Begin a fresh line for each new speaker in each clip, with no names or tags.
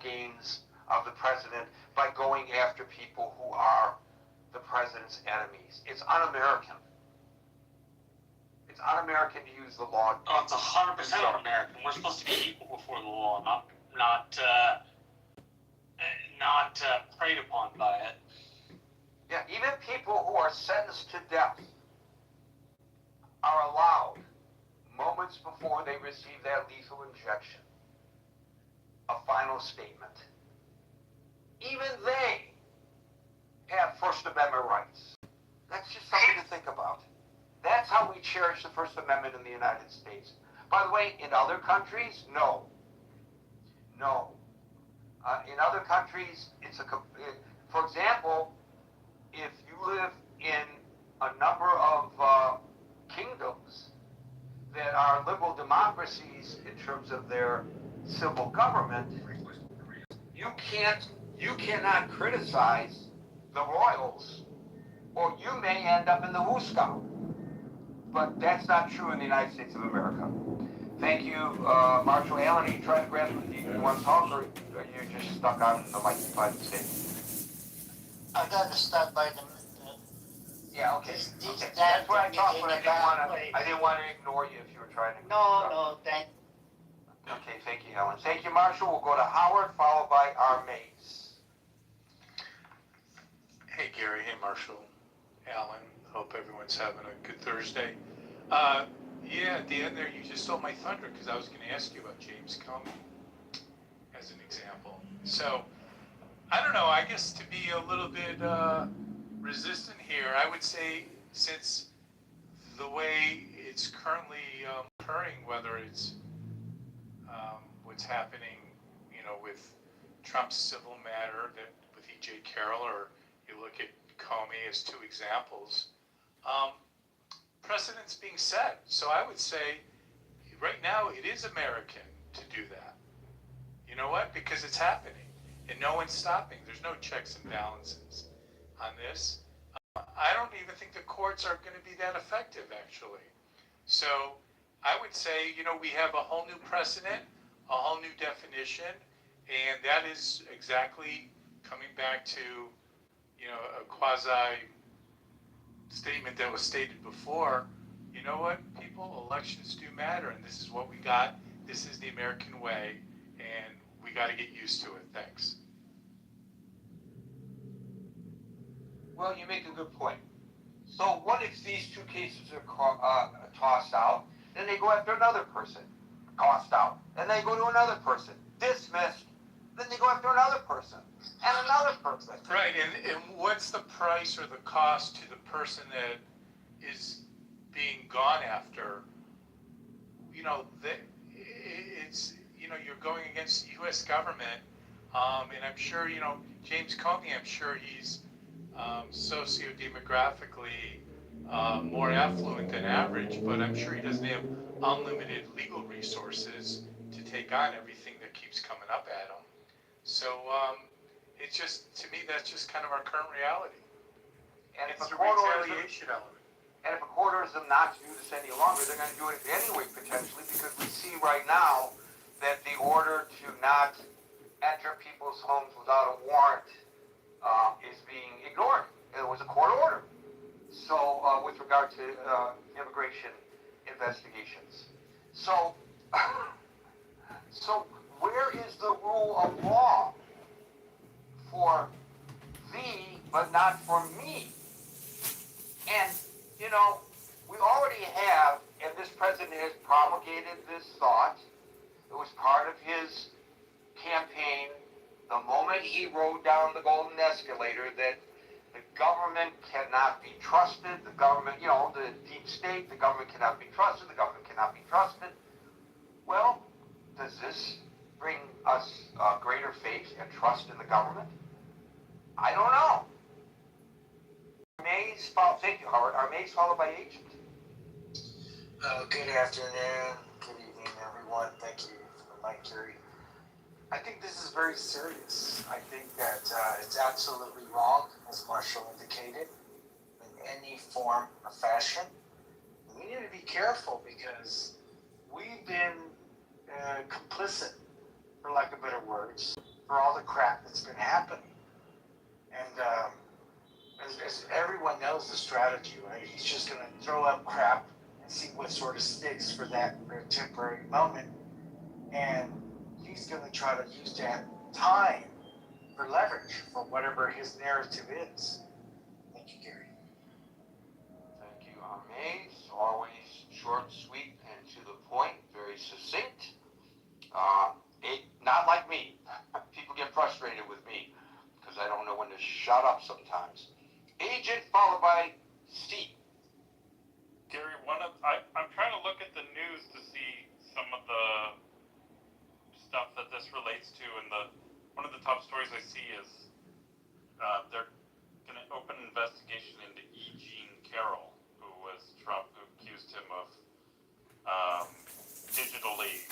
gains of the president by going after people who are the president's enemies. It's un-American. It's un-American to use the law.
Oh, it's 100% un-American. We're supposed to be equal before the law, not preyed upon by it.
Yeah, even people who are sentenced to death are allowed, moments before they receive that lethal injection, a final statement. Even they have First Amendment rights. That's just something to think about. That's how we cherish the First Amendment in the United States. By the way, in other countries, no. No. In other countries, for example, if you live in a number of kingdoms that are liberal democracies in terms of their civil government, you cannot criticize the royals, or you may end up in the Wuskow. But that's not true in the United States of America. Thank you, Marshall Allen. Are you trying to grab you want to talk, or are you just stuck on the mic by the stage?
I got to stop by the.
Yeah, okay. That's what I thought, but I didn't want to ignore you if you were trying to.
No, thank.
Okay, thank you, Helen. Thank you, Marshall. We'll go to Howard, followed by our Mays.
Hey, Gary. Hey, Marshall. Alan. Hope everyone's having a good Thursday. Yeah, at the end there, you just stole my thunder because I was going to ask you about James Comey as an example. So, I don't know. I guess to be a little bit resistant here, I would say since the way it's currently occurring, whether it's what's happening, with Trump's civil matter with E.J. Carroll, or you look at Comey as two examples, precedent's being set. So I would say right now it is American to do that. You know what? Because it's happening and no one's stopping. There's no checks and balances on this. I don't even think the courts are going to be that effective, actually. So I would say, we have a whole new precedent, a whole new definition, and that is exactly coming back to, a quasi statement that was stated before. You know what, people, elections do matter, and this is what we got. This is the American way, and we got to get used to it. Thanks.
Well, you make a good point. So what if these two cases are tossed out, then they go after another person, tossed out, and they go to another person, dismissed, then they go after another person, and another person.
Right, and what's the price or the cost to the person that is being gone after? It's, you're going against the U.S. government, and I'm sure, James Comey, I'm sure he's socio-demographically more affluent than average, but I'm sure he doesn't have unlimited legal resources to take on everything that keeps coming up at him. So it's just, to me, that's just kind of our current reality.
And
it's a retaliation element.
And if a court orders them not to do this any longer, they're going to do it anyway, potentially, because we see right now that the order to not enter people's homes without a warrant is being ignored. It was a court order. So, with regard to immigration investigations. So where is the rule of law for thee, but not for me? And, we already have, and this president has promulgated this thought. It was part of his campaign the moment he rode down the golden escalator that the government cannot be trusted. The government, the deep state, the government cannot be trusted. The government cannot be trusted. Well, does this bring us greater faith and trust in the government? I don't know. Mays, thank you, Howard. Our Mays followed by Agent.
Good afternoon, good evening, everyone. Thank you for the mic, Gary. I think this is very serious. I think that it's absolutely wrong, as Marshall indicated, in any form or fashion. We need to be careful because we've been complicit, for lack of better words, for for all the crap that's been happening. And as everyone knows the strategy, right? He's just going to throw up crap and see what sort of sticks for that for a temporary moment. And he's going to try to use that time for leverage for whatever his narrative is. Thank you, Gary.
Thank you, Amaze. Always short, sweet, and to the point, very succinct. Not like me. People get frustrated with me because I don't know when to shut up sometimes. Agent followed by C.
Gary, I'm trying to look at the news to see some of the stuff that this relates to, and one of the top stories I see is they're going to open an investigation into E. Jean Carroll, who was Trump, who accused him of digitally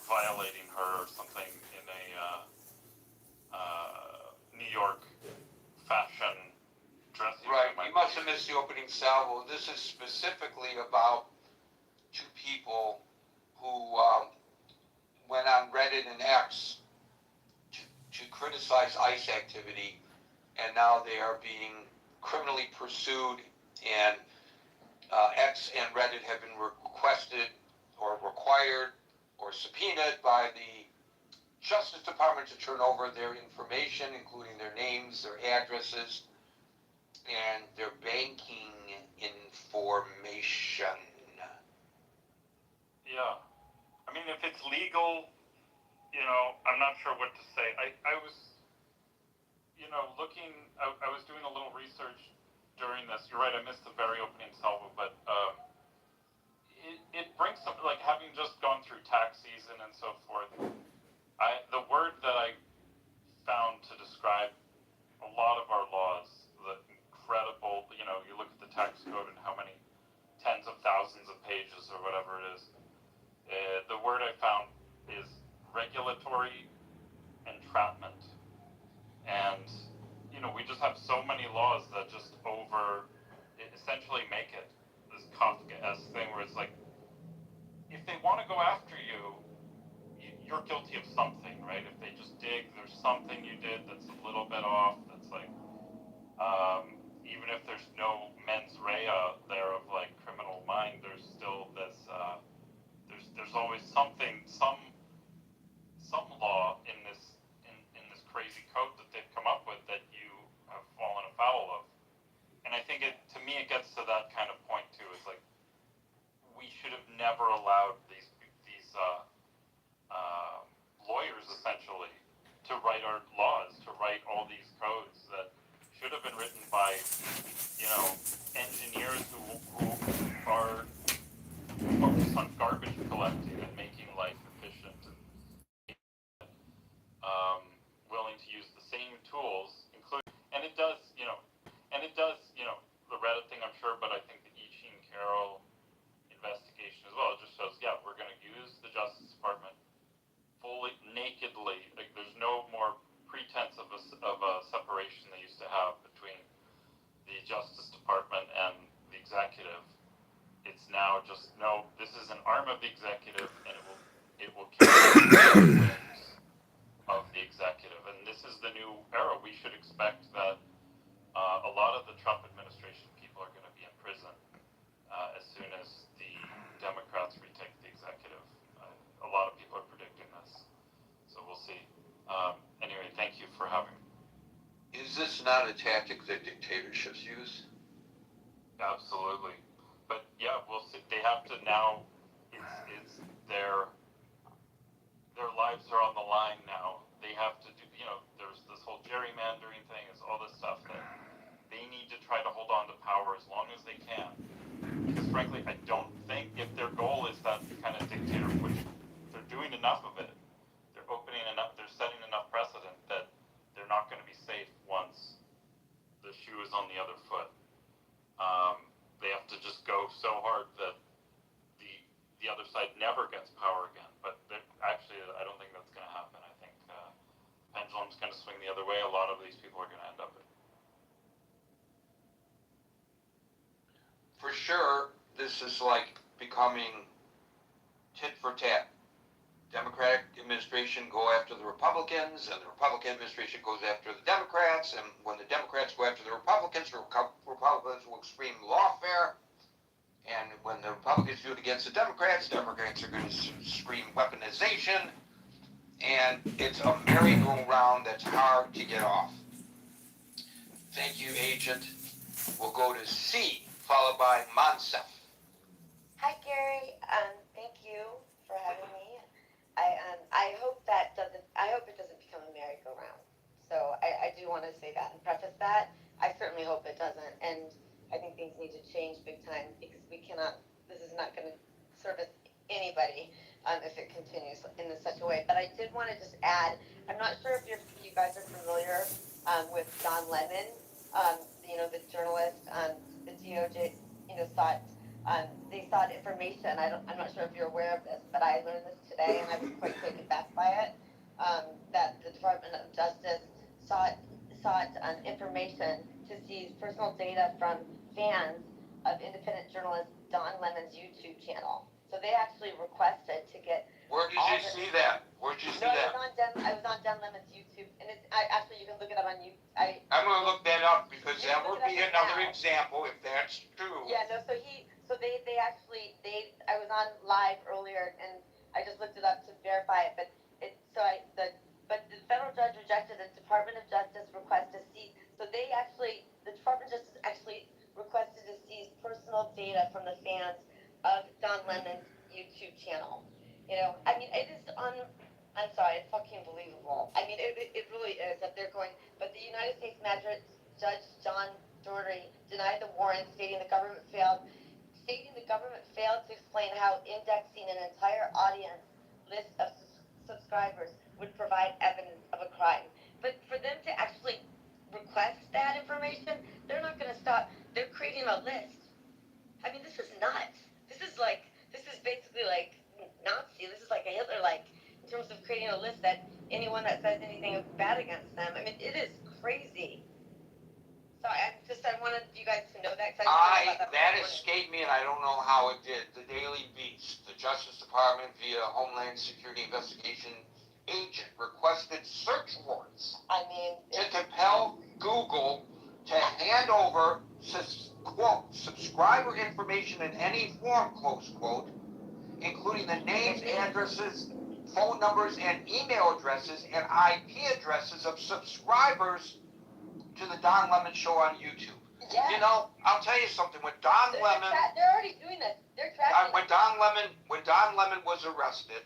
violating her or something in a New York fashion dressing
Right,
room.
you must have missed the opening salvo. This is specifically about two people who went on Reddit and X to criticize ICE activity, and now they are being criminally pursued, and X and Reddit have been requested or required or subpoenaed by the Justice Department to turn over their information, including their names, their addresses, and their banking information.
Yeah. I mean, if it's legal, I'm not sure what to say. I was, looking, I was doing a little research during this. You're right, I missed the very opening salvo, but it brings something, like having just gone through tax season and so forth, the word that I found to describe a lot of our laws, the incredible, you look at the tax code and how many tens of thousands of pages or whatever it is, the word I found is regulatory entrapment. And, we just have so many laws that just essentially make it this Kafka-esque thing where it's like, if they want to go after you, you're guilty of something, right? If they just dig, there's something you did that's a little bit off, that's like, even if there's no mens rea there of like criminal mind, there's still this, there's always something, some law in this crazy code that they've come up with that you have fallen afoul of. And I think to me, it gets to that kind of point too. It's like, we should have never allowed these lawyers essentially to write our laws, to write all these codes that should have been written by, engineers who are focused on garbage collecting and making life efficient and willing to use the same tools, including, and it does, the Reddit thing, I'm sure, but I think the E. Jean Carroll investigation as well, it just shows, we're going to use the Justice Department fully, nakedly, like there's no more pretense of a separation they used to have between the Justice Department and the executive. It's now just, no, this is an arm of the executive, and it will carry the wings of the executive. And this is the new era. We should expect that a lot of the Trump administration people are going to be in prison as soon as the Democrats retake the executive. A lot of people are predicting this, so we'll see. Anyway, thank you for having me.
Is this not a tactic that dictatorships use?
Absolutely. But yeah, we'll see. They have to now, it's their lives are on the line now. They have to do, there's this whole gerrymandering thing, is all this stuff that they need to try to hold on to power as long as they can. Because frankly, I don't think if their goal is that kind of dictator, which they're doing enough of it, they're setting enough precedent that they're not going to be safe once the shoe is on the other foot. They have to just go so hard that the other side never gets power again. But actually, I don't think that's going to happen. I think pendulum's going to swing the other way. A lot of these people are going to end up in.
For sure, this is like becoming tit for tat. Democratic administration go after after the Republicans, and the Republican administration goes after the Democrats, and when the Democrats go after the Republicans will scream lawfare, and when the Republicans do it against the Democrats are going to scream weaponization, and it's a merry-go-round that's hard to get off. Thank you, Agent. We'll go to C, followed by Monsef.
Hi, Gary. Thank you for having me. I hope it doesn't become a merry-go-round. So I do want to say that and preface that. I certainly hope it doesn't, and I think things need to change big time because this is not going to service anybody if it continues in such a way. But I did want to just add, I'm not sure if you guys are familiar with Don Lemon, the journalist, the DOJ, they sought information. I'm not sure if you're aware of this, but I learned this today, and I was quite taken back by it. That the Department of Justice sought information to seize personal data from fans of independent journalist Don Lemon's YouTube channel. So they actually requested to get.
Where did you see that? Where'd you see that?
I was on Don Lemon's YouTube, and actually you can look it up on YouTube.
I'm going to look that up because that would be another example if that's true.
Yeah, no. So they actually I was on live earlier, and I just looked it up to verify it, but the federal judge rejected the Department of Justice request to seize. So the Department of Justice actually requested to seize personal data from the fans of Don Lemon's YouTube channel. It is I'm sorry, it's fucking believable. It really is that they're going. But the United States Magistrate Judge John Doherty denied the warrant, stating the government failed to explain how indexing an entire audience list of subscribers would provide evidence of a crime. But for them to actually request that information, they're not going to stop. They're creating a list. This is nuts. This is basically like Nazi. This is like a Hitler, in terms of creating a list that anyone that says anything bad against them. It is crazy. So I wanted you guys to know that.
That escaped me, and I don't know how it did. The Daily Beast, the Justice Department via Homeland Security Investigation agent requested search warrants to compel Google to hand over, quote, subscriber information in any form, close quote, including the names, addresses, phone numbers, and email addresses and IP addresses of subscribers to the Don Lemon Show on YouTube.
Yeah.
I'll tell you something. When Don Lemon,
they're already doing this. They're tracking.
when Don Lemon was arrested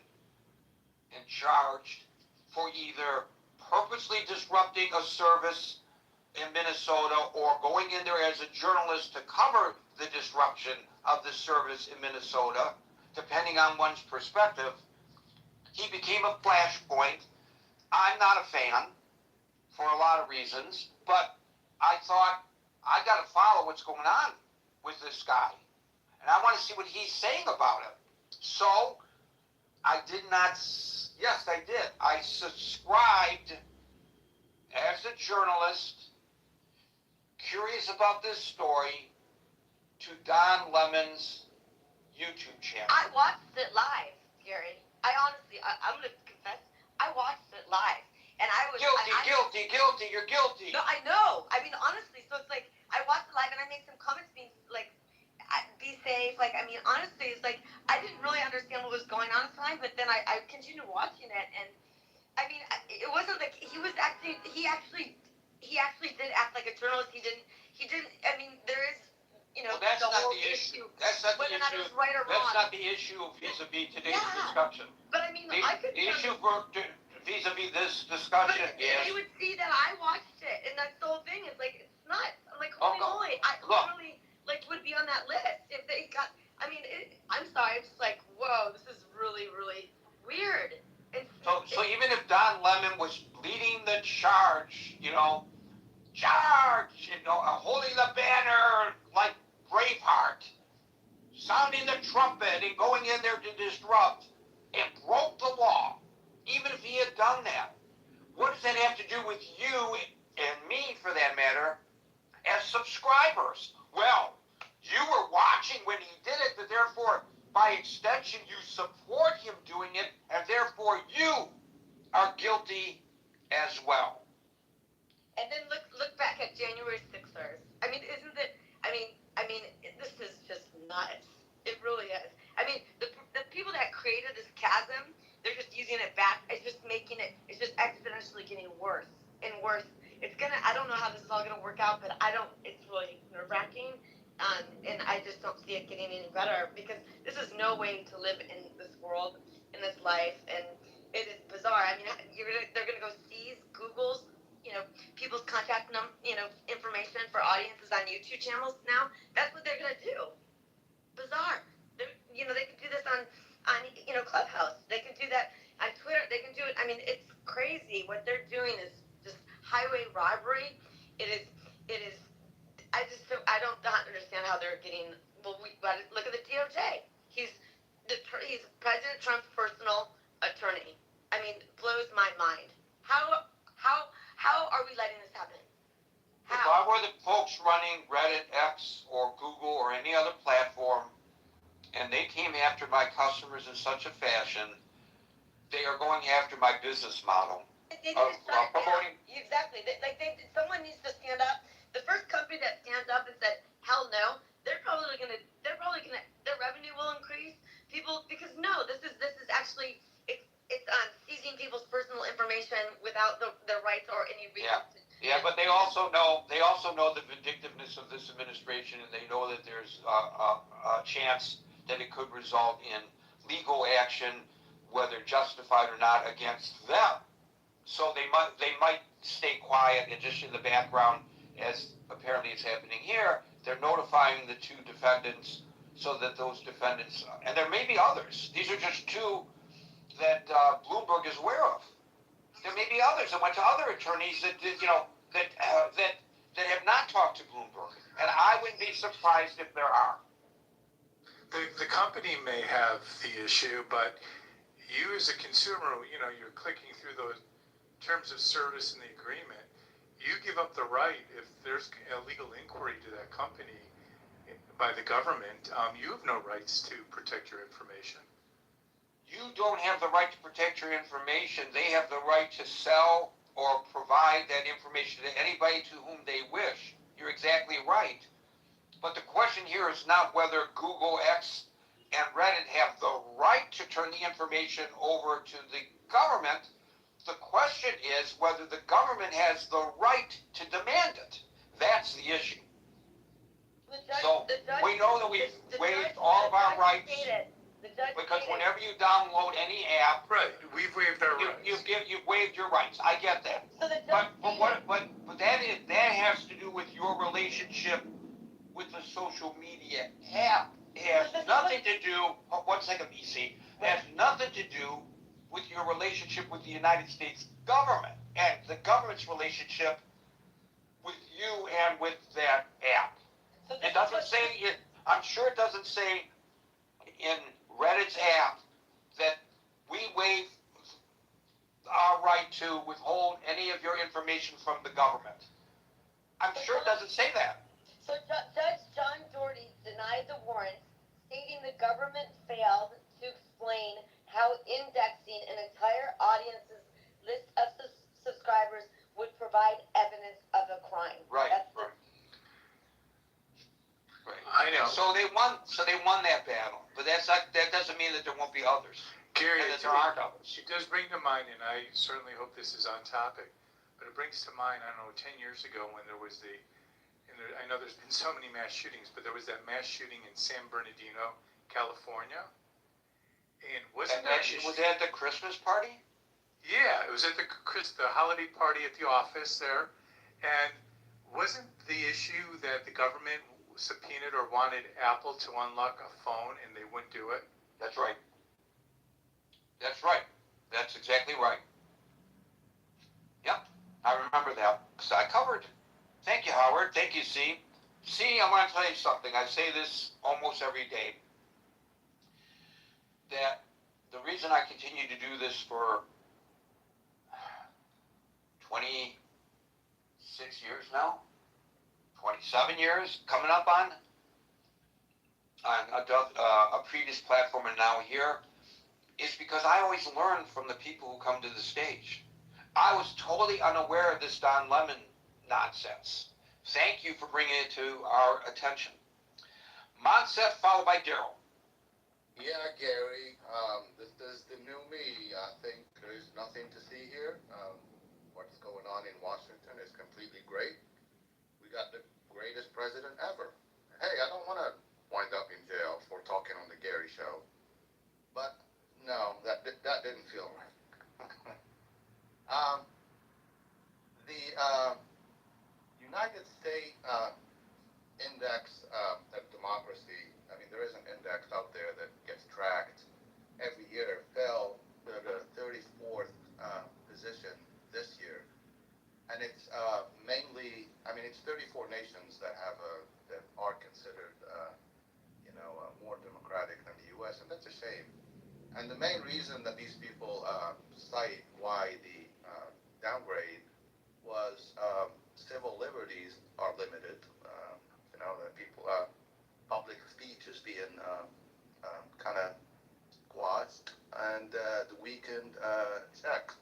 and charged for either purposely disrupting a service in Minnesota or going in there as a journalist to cover the disruption of the service in Minnesota, depending on one's perspective, he became a flashpoint. I'm not a fan for a lot of reasons, but I thought, I got to follow what's going on with this guy. And I want to see what he's saying about it. So, I did. I subscribed as a journalist, curious about this story, to Don Lemon's YouTube channel.
I watched it live, Gary. I'm going to confess, I watched it live. And I was
guilty, you're guilty.
No, I know. Honestly, so it's like I watched it live and I made some comments being like, be safe. Honestly, it's like I didn't really understand what was going on at the time, but then I continued watching it, and it wasn't like he actually did act like a journalist. He didn't. There is.
Well, that's
the
not
whole
the issue.
That's not the issue. Right or wrong.
That's not the issue vis-a-vis today's discussion.
But
the issue for vis-a-vis this discussion is.
You would see that I watched it, and that's the whole thing. It's like it's not. I'm like, holy moly! I literally would be on that list if they got. I'm sorry. I'm just like, whoa, this is really, really weird.
So even if Don Lemon was leading the charge, holding the banner like Braveheart, sounding the trumpet and going in there to disrupt, and broke the law, even if he had done that, what does that have to do with you and me, for that matter, as subscribers? Well, you were watching when he did it, but therefore, by extension, you support him doing it, and therefore you are guilty as well.
And then look back at January 6ers. I mean, isn't it? This is just nuts. It really is. I mean, the people that created this chasm, they're just using it back. It's just making it. It's just exponentially getting worse and worse. It's gonna. I don't know how this is all gonna work out, but I don't. It's really nerve wracking. And I just don't see it getting any better because this is no way to live in this world, in this life, and it is bizarre. I mean, they're gonna go seize Google's, people's contact information for audiences on YouTube channels now. That's what they're gonna do. Bizarre. They can do this on Clubhouse. They can do that on Twitter. They can do it. I mean, it's crazy. What they're doing is just highway robbery. It is. It is. I don't understand how they're getting. Well, look at the DOJ. He's President Trump's personal attorney. I mean, blows my mind. How are we letting this happen?
If I were the folks running Reddit, X, or Google, or any other platform, and they came after my customers in such a fashion, they are going after my business model.
They need to shut it down. Exactly. Someone needs to stand up. The first company that stands up and said, "Hell no," their revenue will increase. People, because this is actually it's seizing people's personal information without the rights or any reason.
Yeah, but they also know the vindictiveness of this administration, and they know that there's a chance that it could result in legal action, whether justified or not, against them. So they might stay quiet and just in the background, as apparently is happening here. They're notifying the two defendants so that those defendants, and there may be others. These are just two that Bloomberg is aware of. There may be others that went to other attorneys that have not talked to Bloomberg, and I wouldn't be surprised if there are.
The company may have the issue, but you as a consumer, you're clicking through those terms of service in the agreement. You give up the right, if there's a legal inquiry to that company by the government, you have no rights to protect your information.
You don't have the right to protect your information. They have the right to sell or provide that information to anybody to whom they wish. You're exactly right. But the question here is not whether Google, X, and Reddit have the right to turn the information over to the government. The question is whether the government has the right to demand it. That's the issue. We know that we've waived all of our rights, because whenever you download any app,
right, we've waived our rights.
You've waived your rights. I get that. But that has to do with your relationship with the social media app. It has nothing to do. 1 second, BC. It has nothing to do with your relationship with the United States government and the government's relationship with you and with that app. It doesn't say. I'm sure it doesn't say in Reddit's app that we waive our right to withhold any of your information from the government. I'm sure it doesn't say that.
So Judge John Doherty denied the warrant, stating the government failed to explain how indexing an entire audience's list of subscribers would provide evidence of a crime.
Right.
I know.
So they won that battle, but that doesn't mean that there won't be others.
Gary,
and that there aren't others.
It does bring to mind, and I certainly hope this is on topic, but it brings to mind, I don't know, 10 years ago when there was I know there's been so many mass shootings, but there was that mass shooting in San Bernardino, California. And was that
the Christmas party?
Yeah, it was at the holiday party at the office there. And wasn't the issue that the government subpoenaed or wanted Apple to unlock a phone and they wouldn't do it?
That's right. That's exactly right. Yep, I remember that because I covered. Thank you, Howard. Thank you, C. C, I want to tell you something. I say this almost every day. That the reason I continue to do this for 26 years now, 27 years, coming up on a previous platform and now here, is because I always learn from the people who come to the stage. I was totally unaware of this Don Lemon nonsense. Thank you for bringing it to our attention. Monsef followed by Daryl.
Yeah, Gary, this is the new me. I think there's nothing to see here. What's going on in Washington is completely great. We got the greatest president ever. Hey, I don't want to wind up in jail for talking on the Gary show, but no, that didn't feel right. The United States index of democracy, I mean, there is an index out there that gets tracked every year, fell to the 34th position this year. And it's mainly, I mean, it's 34 nations that that are considered, more democratic than the U.S., and that's a shame. And the main reason that these people cite why the downgrade was civil liberties are limited. That people, public speech is being kind of squashed, and the weakened checks,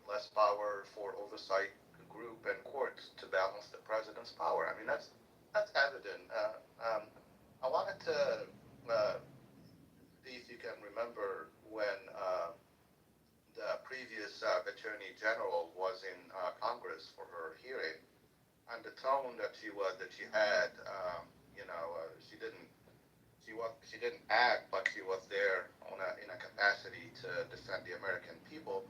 less power for oversight group and courts to balance the president's power. I mean, that's evident. I wanted to see if you can remember when the previous attorney general was in Congress for her hearing, and the tone that she had, she didn't act, but she was there in a capacity to defend the American people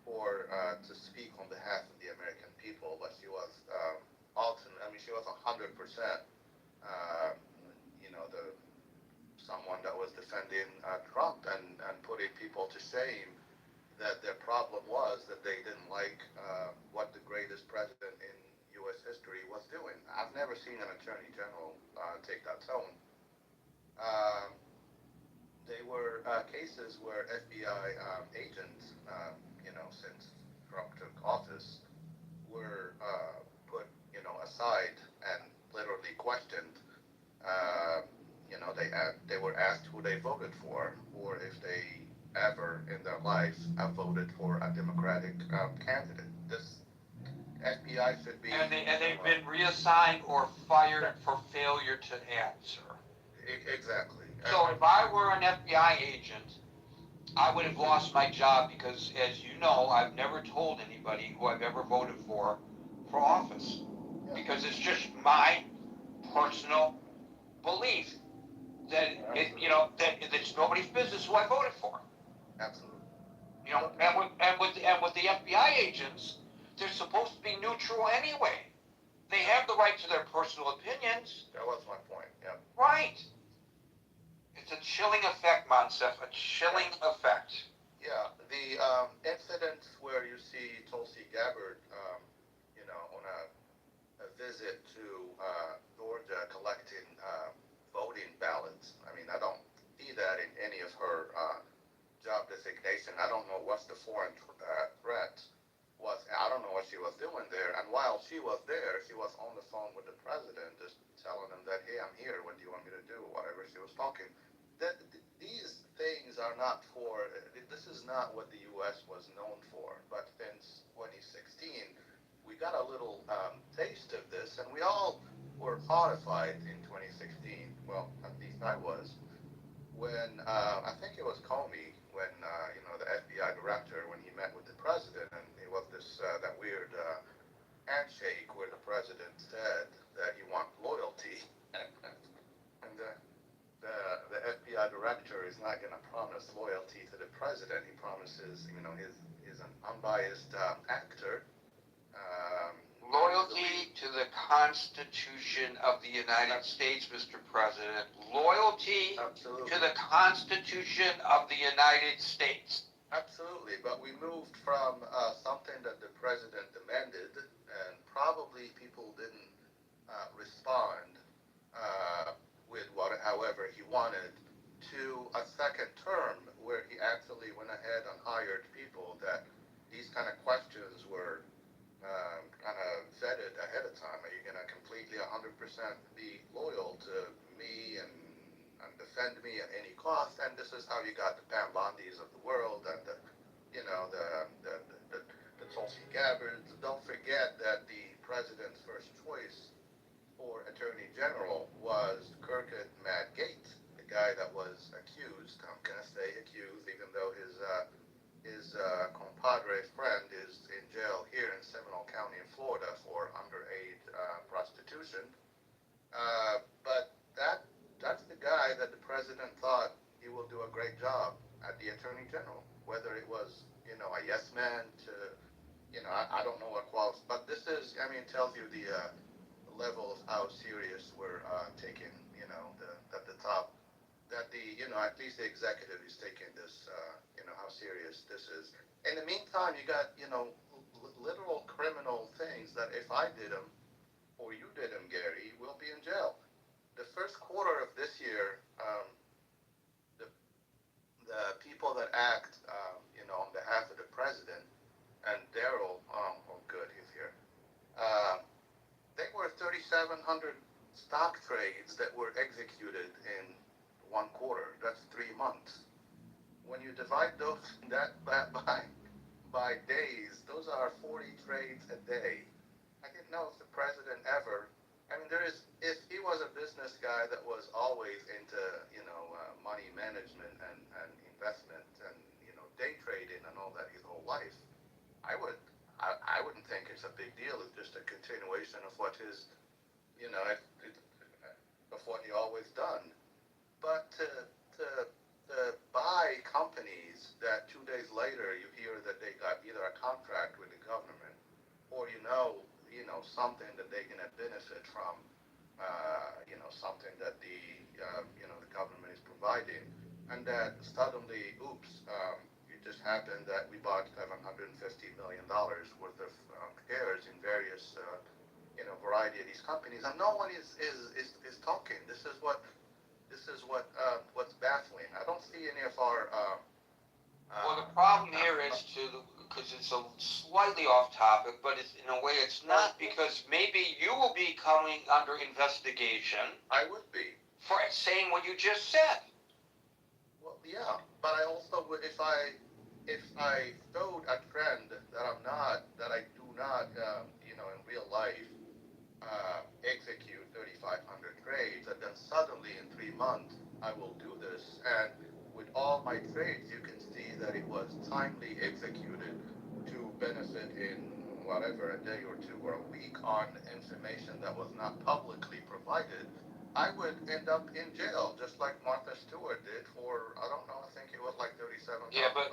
or to speak on behalf of the American people. But she was she was 100%, someone that was defending Trump and putting people to shame that their problem was that they didn't like what the greatest president in U.S. history was doing. I've never seen an attorney general take that tone. They were cases where FBI agents, since Trump took office, were put, aside and literally questioned. They were asked who they voted for, or if they ever in their life have voted for a Democratic candidate. This FBI should be.
And they've been reassigned or fired for failure to answer.
Exactly.
So if I were an FBI agent, I would have lost my job because, as you know, I've never told anybody who I've ever voted for office. Because it's just my personal belief that that it's nobody's business who I voted for.
Absolutely.
And with the FBI agents, they're supposed to be neutral anyway. They have the right to their personal opinions.
That was my point. Yeah.
Right. It's a chilling effect, Monsef. A chilling effect.
Yeah. The incidents where you see Tulsi Gabbard, on a visit to Georgia collecting voting ballots. I mean, I don't see that in any of her job designation. I don't know what's the foreign threat was. I don't know what she was doing there. And while she was there, she was on the phone with the president, just telling him that, hey, I'm here. What do you want me to do? Whatever she was talking. These things are not for. This is not what the U.S. was known for. But since 2016, we got a little taste of this, and we all were horrified in 2016. Well, at least I was. When I think it was Comey, when the FBI director, when he met with the president, and it was this that weird handshake where the president said that he wants loyalty, and the FBI director is not going to promise loyalty to the president. He promises, he's an unbiased actor.
Loyalty to the Constitution of the United States, Mr. President. Loyalty
Absolutely.
to the Constitution of the United States.
Absolutely, but we moved from something that the president demanded, and probably people didn't respond with however he wanted, to a second term where he actually went ahead and hired people that these kind of questions were kind of vetted ahead of time. Are you going to completely 100% be loyal to me and defend me at any cost, and this is how you got the Pam Bondis of the world and the, you know, the Tulsi Gabbards. Don't forget that the president's first choice for Attorney General was Kirkwood Matt Gates, the guy that was accused. I'm gonna say accused, even though his compadre friend is in jail here in Seminole County in Florida for underage prostitution. But that's the guy that the president thought he will do a great job at the Attorney General. Whether it was, a yes man to, I don't know what qualifies, but this is, I mean, tells you the level of how serious we're taking, at the top, that at least the executive is taking this, how serious this is. In the meantime, you got, literal criminal things that if I did them, or you did them, Gary, we'll be in jail. The first quarter of this year, the people that act, on behalf of the president, and Daryl, good, he's here. They were 3,700 stock trades that were executed in one quarter. That's 3 months. When you divide those that by days, those are 40 trades a day. I didn't know if the president ever. I mean, if he was a business guy that was always into, money management and investment and, day trading and all that his whole life, I wouldn't think it's a big deal. It's just a continuation of what his, of what he always done. But to buy companies that 2 days later you hear that they got either a contract with the government or something that they're gonna benefit from, something that the government is providing, and that suddenly, oops, it just happened that we bought $750 million worth of shares in various, variety of these companies, and no one is talking. This is what's baffling. I don't see any of our.
Well, the problem here is because it's a slightly off topic, but it's, in a way it's not, because maybe you will be coming under investigation.
I would be.
For saying what you just said.
Well, yeah, but I also would, if I showed a trend that I do not, in real life, execute 3,500 trades, and then suddenly in 3 months I will do this, and with all my trades, you can see that it was timely executed to benefit in whatever, a day or two or a week on information that was not publicly provided. I would end up in jail, just like Martha Stewart did for, I don't know, I think it was like $37,000.
Yeah, but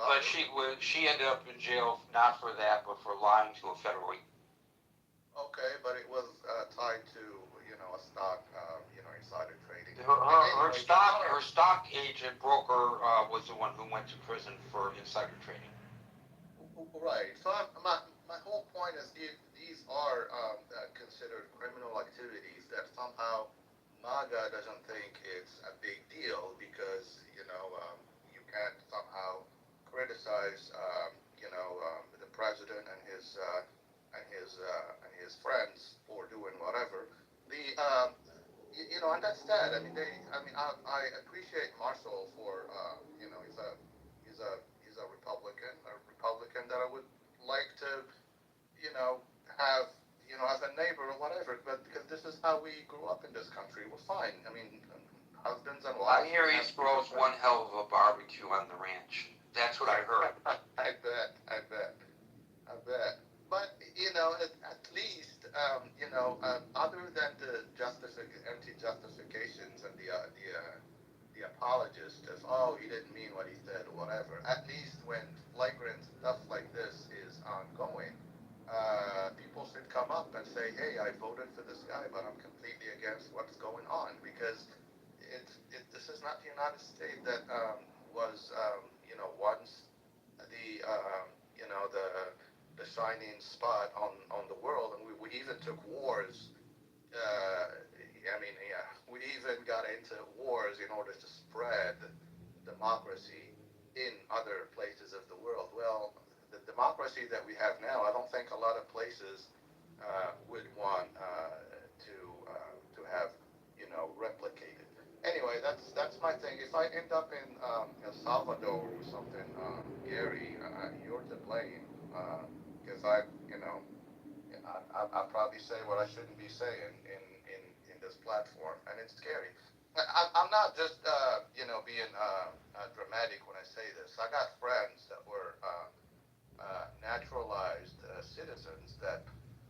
she ended up in jail not for that, but for lying to a federal.
Okay, but it was tied to, a stock, insider trading.
Her stock agent broker was the one who went to prison for insider trading.
Right. So my whole point is these are considered criminal activities that somehow MAGA doesn't think it's a big deal because, you can't somehow criticize, the president and his friends for doing whatever. And that's that. I mean, I appreciate Marshall for, he's a Republican that I would like to, have, as a neighbor or whatever, but because this is how we grew up in this country, we're fine. I mean, husbands and wives.
I hear he throws one hell of a barbecue on the ranch. That's what I heard.
I bet. But, at least, other than the empty justifications and the apologist of, he didn't mean what he said or whatever, at least when flagrant stuff like this is ongoing, people should come up and say, hey, I voted for this guy, but I'm completely against what's going on, because this is not the United States that was, once the shining spot on the world, and we even took wars. We even got into wars in order to spread democracy in other places of the world. Well, the democracy that we have now, I don't think a lot of places would want to have replicated. Anyway, that's that's my thing. If I end up in El Salvador or something, Gary, you're to blame. Because I probably say what I shouldn't be saying in this platform, and it's scary. I'm not just being dramatic when I say this. I got friends that were naturalized citizens that,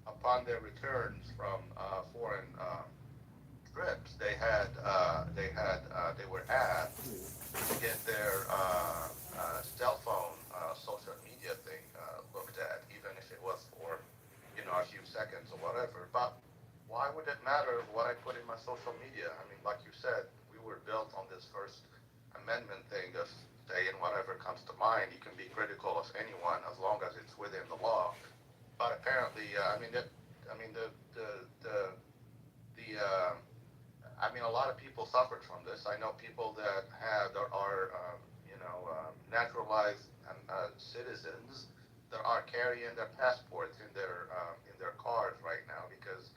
upon their returns from foreign trips, they were asked to get their cell phone social media thing looked at, even if it was for a few seconds or whatever. But why would it matter what I put in my social media? I mean, like you said, we were built on this First Amendment thing of saying whatever comes to mind. You can be critical of anyone as long as it's within the law. But apparently, a lot of people suffered from this. I know people that are naturalized citizens that are carrying their passports in their cars right now because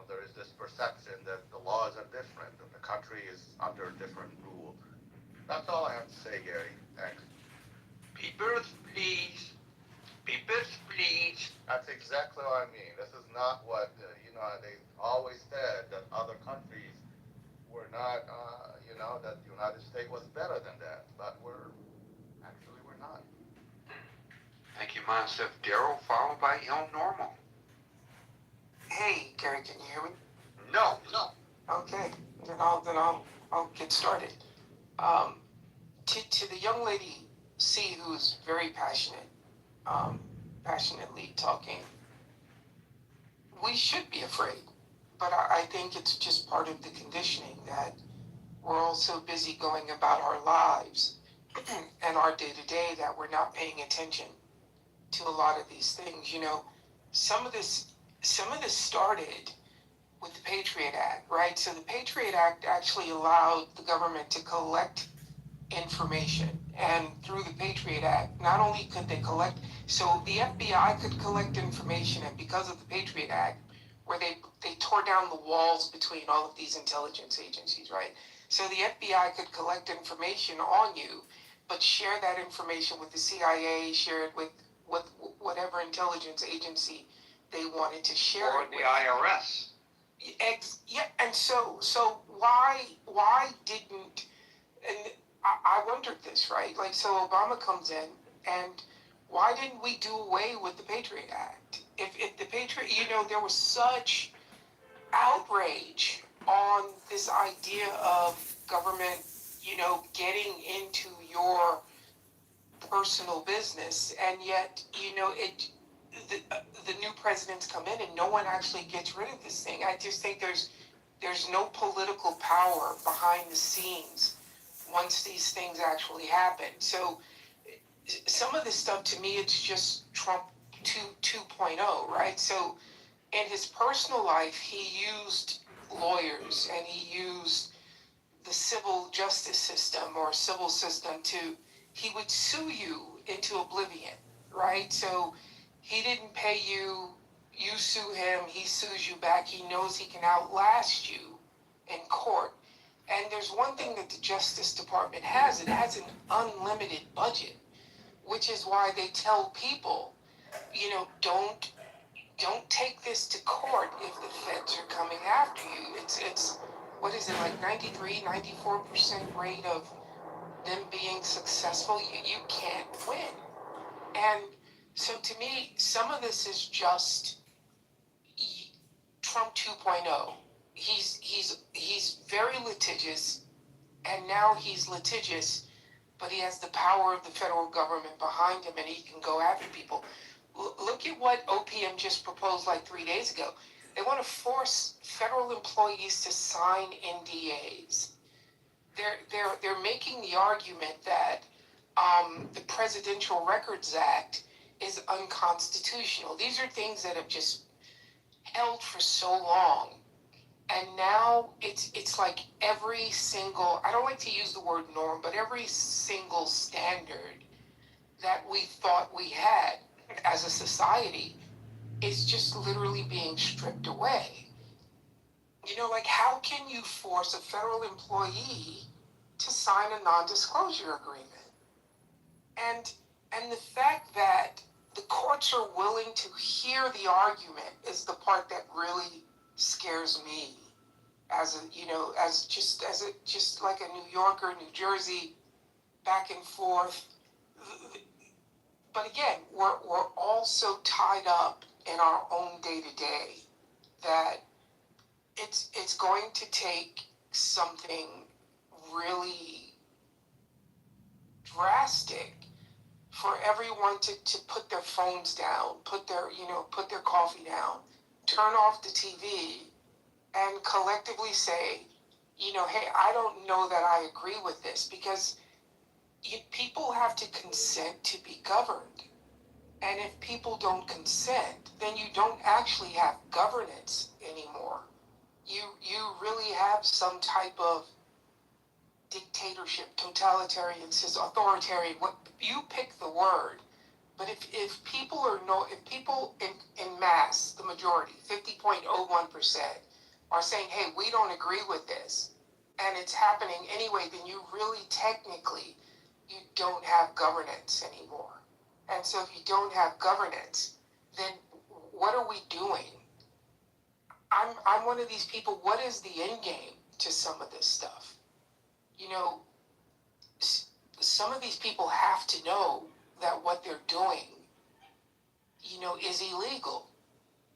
there is this perception that the laws are different and the country is under different rule. That's all I have to say, Gary. Thanks.
Peepers, please. Peepers, please.
That's exactly what I mean. This is not what they always said that other countries were not. That the United States was better than that, but we're not.
Thank you, Monstef. Daryl, followed by Il Normal.
Hey, Gary, can you hear me?
No.
Okay, then I'll get started. To the young lady C, who's very passionate, passionately talking, we should be afraid, but I think it's just part of the conditioning that we're all so busy going about our lives and our day-to-day that we're not paying attention to a lot of these things. Some of this started with the Patriot Act, right? So the Patriot Act actually allowed the government to collect information. And through the Patriot Act, not only could they collect, so the FBI could collect information, and because of the Patriot Act, where they tore down the walls between all of these intelligence agencies, right? So the FBI could collect information on you, but share that information with the CIA, share it with whatever intelligence agency they wanted to share
Or
it
the
with.
IRS.
Yeah, and so why didn't, and I wondered this, right? Like, so Obama comes in, and why didn't we do away with the Patriot Act? If the Patriot, there was such outrage on this idea of government, getting into your personal business, and yet, the new presidents come in and no one actually gets rid of this thing. I just think there's no political power behind the scenes once these things actually happen. So some of this stuff, to me, it's just Trump 2.0, right? So in his personal life, he used lawyers and he used the civil justice system or civil system he would sue you into oblivion, right? So he didn't pay you, you sue him, he sues you back, he knows he can outlast you in court. And there's one thing that the Justice Department has, it has an unlimited budget, which is why they tell people, don't take this to court if the feds are coming after you. It's what is it, like 93, 94% rate of them being successful? You can't win. And so to me, some of this is just Trump 2.0. He's very litigious, and now he's litigious, but he has the power of the federal government behind him, and he can go after people. Look at what OPM just proposed like 3 days ago. They want to force federal employees to sign NDAs. They're making the argument that the Presidential Records Act is unconstitutional. These are things that have just held for so long. And now it's like every single, I don't like to use the word norm, but every single standard that we thought we had as a society is just literally being stripped away. You know, like, how can you force a federal employee to sign a non-disclosure agreement? And the fact that the courts are willing to hear the argument is the part that really scares me as a, you know, just like a New Yorker, New Jersey, back and forth. But again, we're all so tied up in our own day to day that it's going to take something really drastic for everyone to put their phones down, put their coffee down, turn off the TV, and collectively say, hey, I don't know that I agree with this, because people have to consent to be governed. And if people don't consent, then you don't actually have governance anymore. You really have some type of dictatorship, totalitarian, authoritarian, what you pick the word. But if people in mass, the majority, 50.01%, are saying, hey, we don't agree with this, and it's happening anyway, then you really technically, you don't have governance anymore. And so if you don't have governance, then what are we doing? I'm one of these people, what is the end game to some of this stuff? Some of these people have to know that what they're doing, is illegal.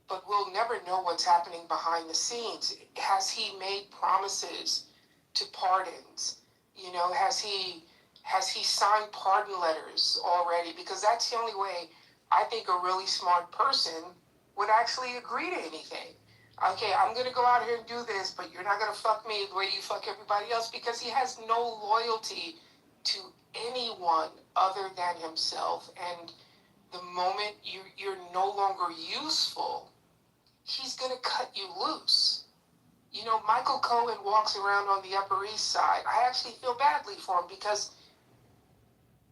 But we'll never know what's happening behind the scenes. Has he made promises to pardons? Has he signed pardon letters already? Because that's the only way I think a really smart person would actually agree to anything. Okay, I'm going to go out here and do this, but you're not going to fuck me the way you fuck everybody else, because he has no loyalty to anyone other than himself. And the moment you're no longer useful, he's going to cut you loose. Michael Cohen walks around on the Upper East Side. I actually feel badly for him, because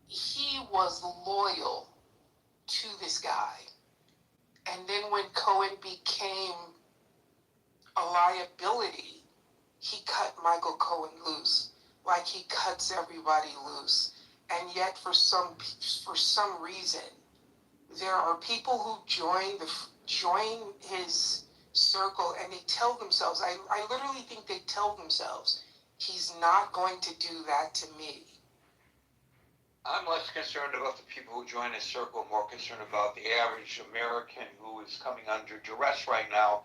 he was loyal to this guy. And then when Cohen became a liability, he cut Michael Cohen loose, like he cuts everybody loose. And yet, for some reason, there are people who join his circle, and they tell themselves, I literally think they tell themselves, he's not going to do that to me.
I'm less concerned about the people who join his circle, more concerned about the average American who is coming under duress right now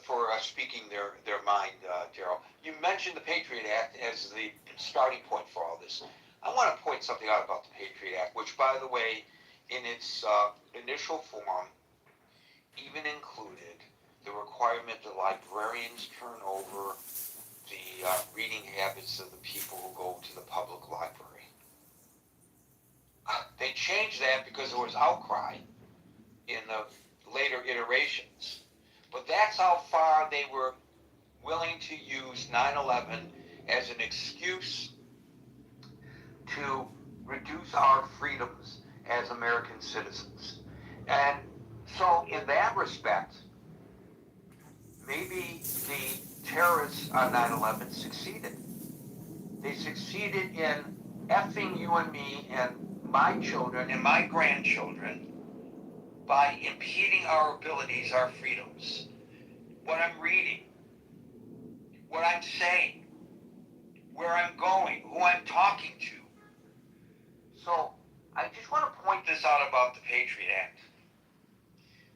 for speaking their mind, Daryl. You mentioned the Patriot Act as the starting point for all this. I want to point something out about the Patriot Act, which, by the way, in its initial form, even included the requirement that librarians turn over the reading habits of the people who go to the public library. They changed that because there was outcry in the later iterations. But that's how far they were willing to use 9/11 as an excuse to reduce our freedoms as American citizens. And so in that respect, maybe the terrorists on 9/11 succeeded. They succeeded in effing you and me and my children and my grandchildren by impeding our abilities, our freedoms. What I'm reading, what I'm saying, where I'm going, who I'm talking to. So I just want to point this out about the Patriot Act,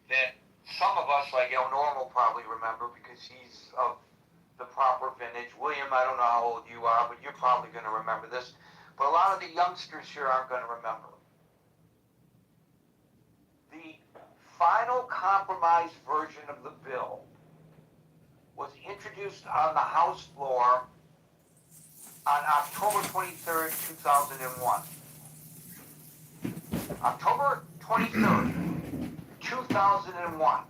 that some of us, like Norm will probably remember because he's of the proper vintage. William, I don't know how old you are, but you're probably going to remember this. But a lot of the youngsters here aren't going to remember. The final compromise version of the bill was introduced on the House floor on October 23rd, 2001. October 23rd, 2001.